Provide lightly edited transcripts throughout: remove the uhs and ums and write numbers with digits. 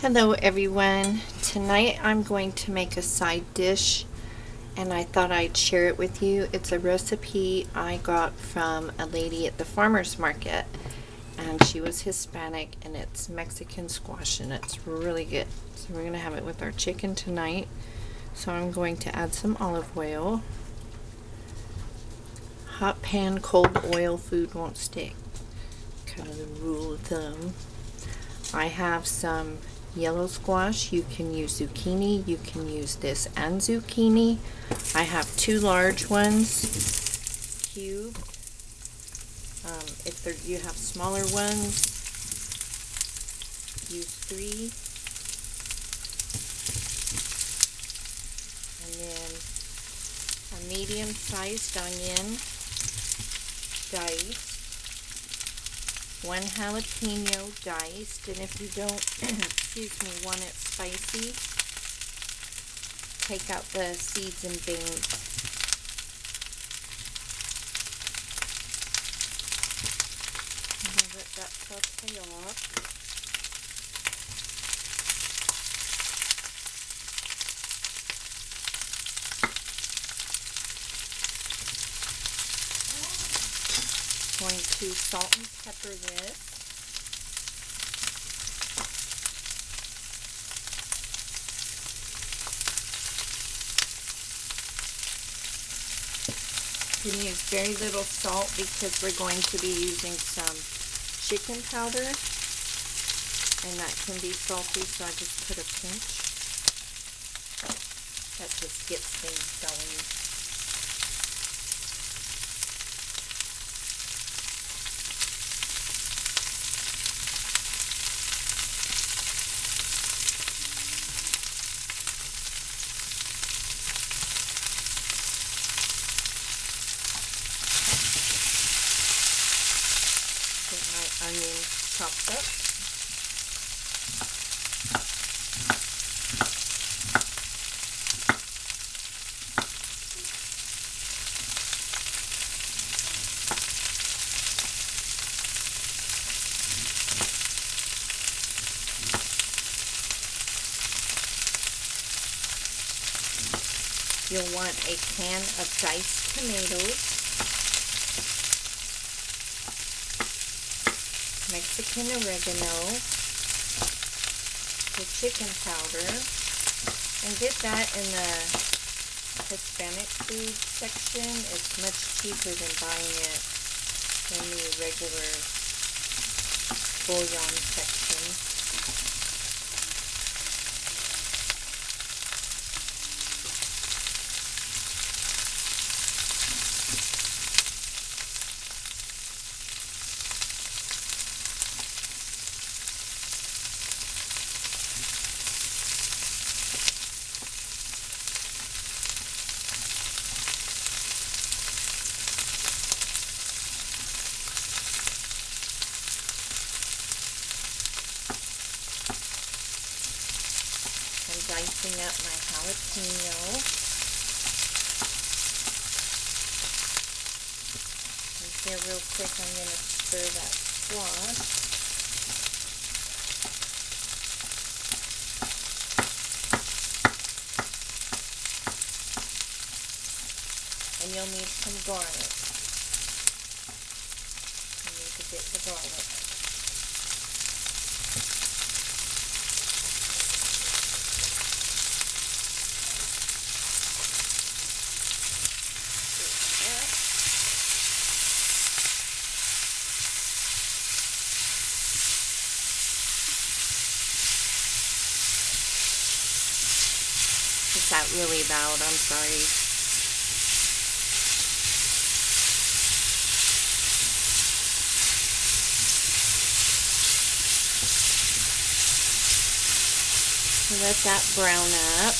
Hello everyone. Tonight I'm going to make a side dish and I thought I'd share it with you. It's a recipe I got from a lady at the farmer's market and she was Hispanic, and it's Mexican squash and it's really good. So we're going to have it with our chicken tonight. So I'm going to add some olive oil. Hot pan, cold oil, food won't stick. Kind of the rule of thumb. I have some yellow squash. You can use zucchini. You can use this and zucchini. I have 2 large ones, cubed. If you have smaller ones, use 3. And then a medium-sized onion, diced. 1 jalapeno diced, and if you don't, want it spicy, take out the seeds and veins. And then let that saute off. Going to salt and pepper this. You can use very little salt because we're going to be using some chicken powder, and that can be salty, so I just put a pinch. That just gets things going. Get my onion chopped up. You'll want a can of diced tomatoes, Mexican oregano, the chicken powder, and get that in the Hispanic food section. It's much cheaper than buying it in the regular bouillon section. Dicing up my jalapeno. And here real quick I'm going to stir that squash. And you'll need some garlic. You need to get the garlic. Is that really loud? I'm sorry. So let that brown up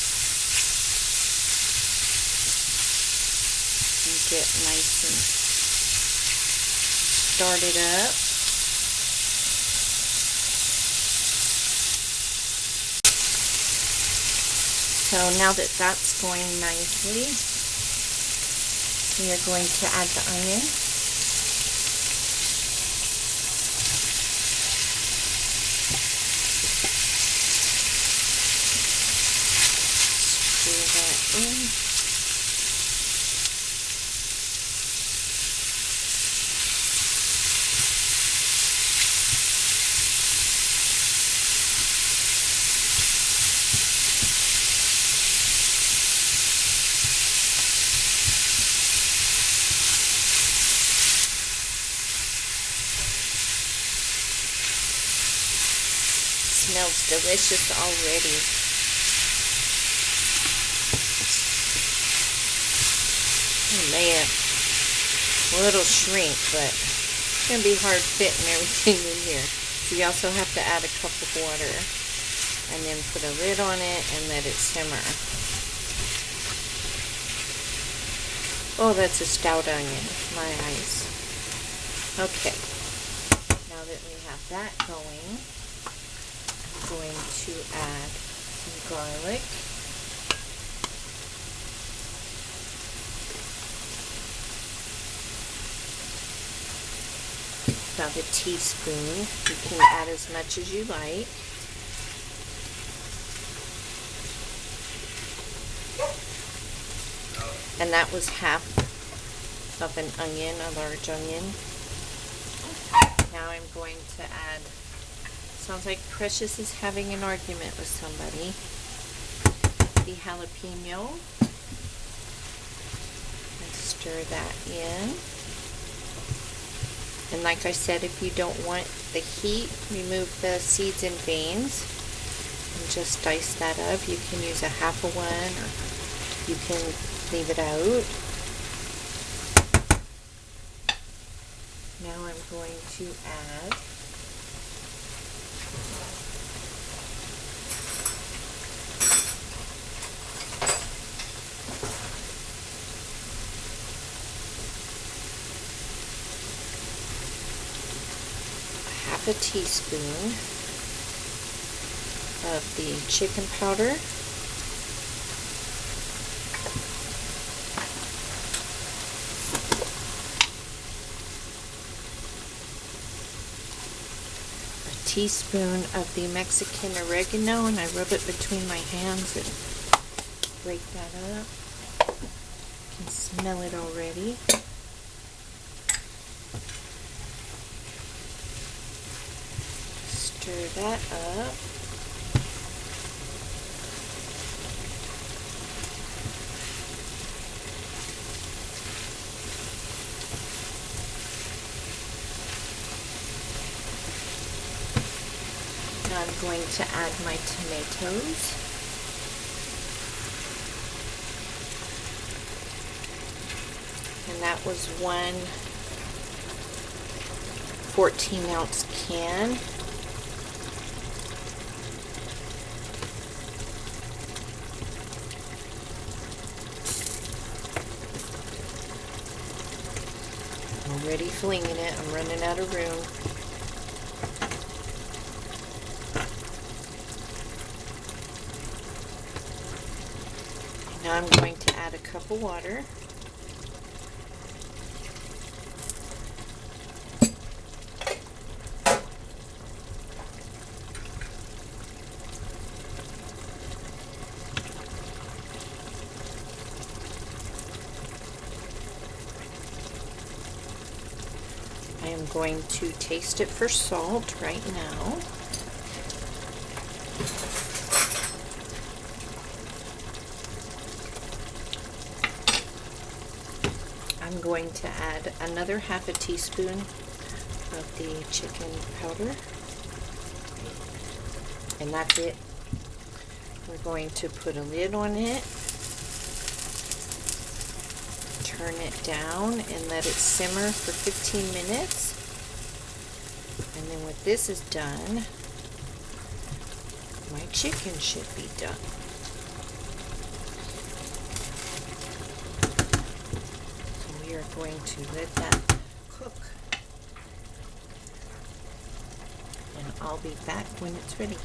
and get nice and started up. So now that that's going nicely, we are going to add the onion. in. Smells delicious already. Oh man, well, it'll shrink, but it's gonna be hard fitting everything in here. So you also have to add a cup of water and then put a lid on it and let it simmer. Oh, that's a stout onion, my eyes. Okay, now that we have that going, going to add some garlic. About a teaspoon. You can add as much as you like. And that was half of an onion, a large onion. Now I'm going to add, sounds like Precious is having an argument with somebody, the jalapeno, and stir that in. And like I said, if you don't want the heat, remove the seeds and veins and just dice that up. You can use a half of one, or you can leave it out. Now I'm going to add half a teaspoon of the chicken powder, a teaspoon of the Mexican oregano, and I rub it between my hands and break that up. You can smell it already. Stir that up. Now I'm going to add my tomatoes. And that was one 14-ounce can. Already flinging it. I'm running out of room. Now I'm going to add a cup of water. I am going to taste it for salt right now. I'm going to add another half a teaspoon of the chicken powder. And that's it. We're going to put a lid on it, turn it down, and let it simmer for 15 minutes. And then when this is done, my chicken should be done. So we are going to let that cook. And I'll be back when it's ready.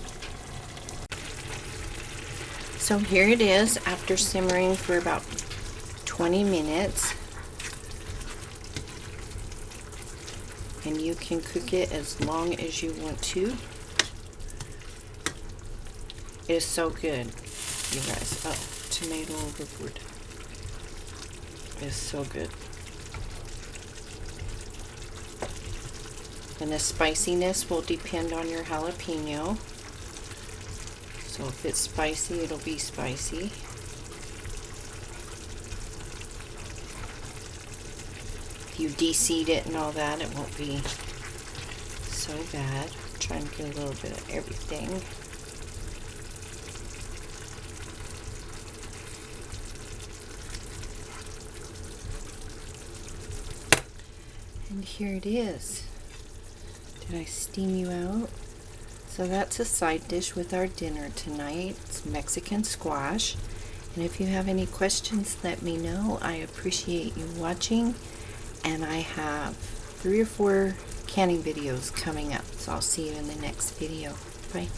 So here it is after simmering for about 20 minutes. And you can cook it as long as you want to. It is so good, you guys. Oh, tomato overboard. It's so good. And the spiciness will depend on your jalapeno. So if it's spicy, it'll be spicy. If you de-seed it and all that, it won't be so bad. I'm trying to get a little bit of everything. And here it is. Did I steam you out? So that's a side dish with our dinner tonight. It's Mexican squash. And if you have any questions, let me know. I appreciate you watching. And I have 3 or 4 canning videos coming up. So I'll see you in the next video. Bye.